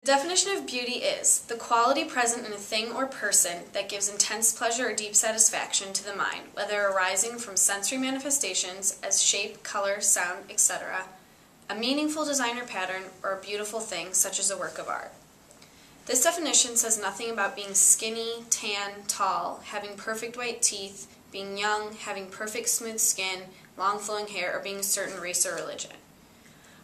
The definition of beauty is the quality present in a thing or person that gives intense pleasure or deep satisfaction to the mind, whether arising from sensory manifestations as shape, color, sound, etc., a meaningful design or pattern, or a beautiful thing such as a work of art. This definition says nothing about being skinny, tan, tall, having perfect white teeth, being young, having perfect smooth skin, long flowing hair, or being a certain race or religion.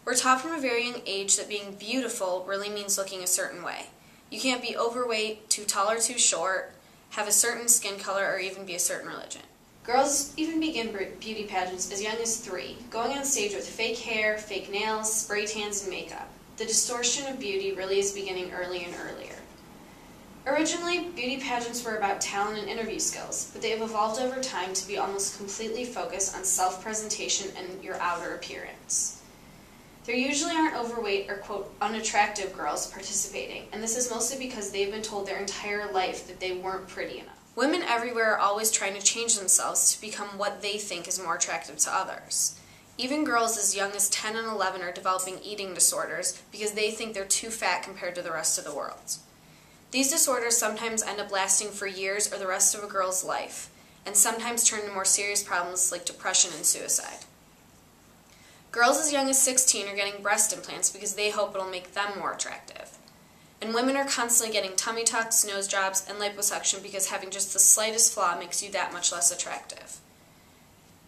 We're taught from a very young age that being beautiful really means looking a certain way. You can't be overweight, too tall or too short, have a certain skin color, or even be a certain religion. Girls even begin beauty pageants as young as 3, going on stage with fake hair, fake nails, spray tans, and makeup. The distortion of beauty really is beginning earlier and earlier. Originally, beauty pageants were about talent and interview skills, but they have evolved over time to be almost completely focused on self-presentation and your outer appearance. There usually aren't overweight or, quote, unattractive girls participating, and this is mostly because they've been told their entire life that they weren't pretty enough. Women everywhere are always trying to change themselves to become what they think is more attractive to others. Even girls as young as 10 and 11 are developing eating disorders because they think they're too fat compared to the rest of the world. These disorders sometimes end up lasting for years or the rest of a girl's life, and sometimes turn to more serious problems like depression and suicide. Girls as young as 16 are getting breast implants because they hope it'll make them more attractive. And women are constantly getting tummy tucks, nose jobs, and liposuction because having just the slightest flaw makes you that much less attractive.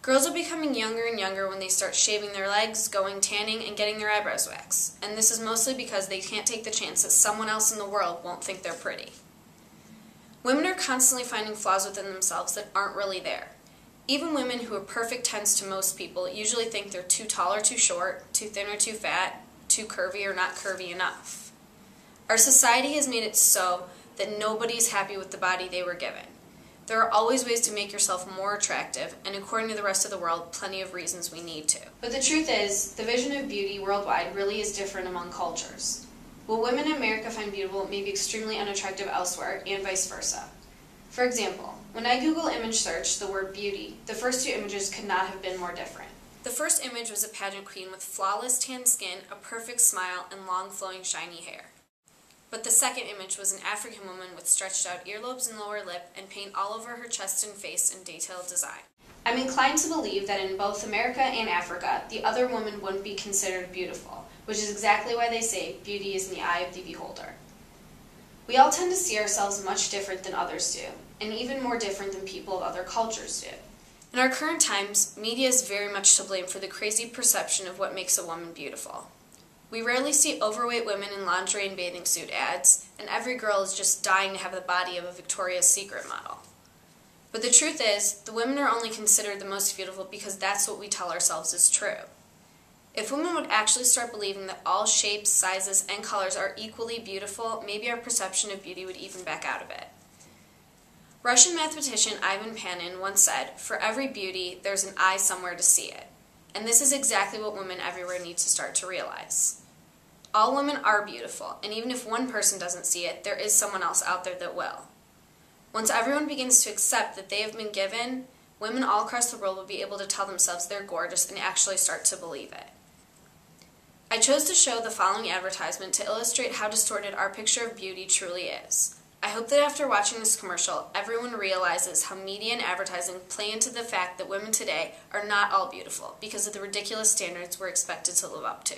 Girls are becoming younger and younger when they start shaving their legs, going tanning, and getting their eyebrows waxed. And this is mostly because they can't take the chance that someone else in the world won't think they're pretty. Women are constantly finding flaws within themselves that aren't really there. Even women who are perfect 10s to most people usually think they're too tall or too short, too thin or too fat, too curvy or not curvy enough. Our society has made it so that nobody's happy with the body they were given. There are always ways to make yourself more attractive, and according to the rest of the world, plenty of reasons we need to. But the truth is, the vision of beauty worldwide really is different among cultures. What women in America find beautiful may be extremely unattractive elsewhere, and vice versa. For example, when I Google image search the word beauty, the first 2 images could not have been more different. The first image was a pageant queen with flawless tan skin, a perfect smile, and long flowing shiny hair. But the second image was an African woman with stretched out earlobes and lower lip and paint all over her chest and face in detailed design. I'm inclined to believe that in both America and Africa, the other woman wouldn't be considered beautiful, which is exactly why they say beauty is in the eye of the beholder. We all tend to see ourselves much different than others do, and even more different than people of other cultures do. In our current times, media is very much to blame for the crazy perception of what makes a woman beautiful. We rarely see overweight women in lingerie and bathing suit ads, and every girl is just dying to have the body of a Victoria's Secret model. But the truth is, the women are only considered the most beautiful because that's what we tell ourselves is true. If women would actually start believing that all shapes, sizes, and colors are equally beautiful, maybe our perception of beauty would even back out of it. Russian mathematician Ivan Panin once said, "For every beauty, there's an eye somewhere to see it." And this is exactly what women everywhere need to start to realize. All women are beautiful, and even if one person doesn't see it, there is someone else out there that will. Once everyone begins to accept that they have been given, women all across the world will be able to tell themselves they're gorgeous and actually start to believe it. I chose to show the following advertisement to illustrate how distorted our picture of beauty truly is. I hope that after watching this commercial, everyone realizes how media and advertising play into the fact that women today are not all beautiful because of the ridiculous standards we're expected to live up to.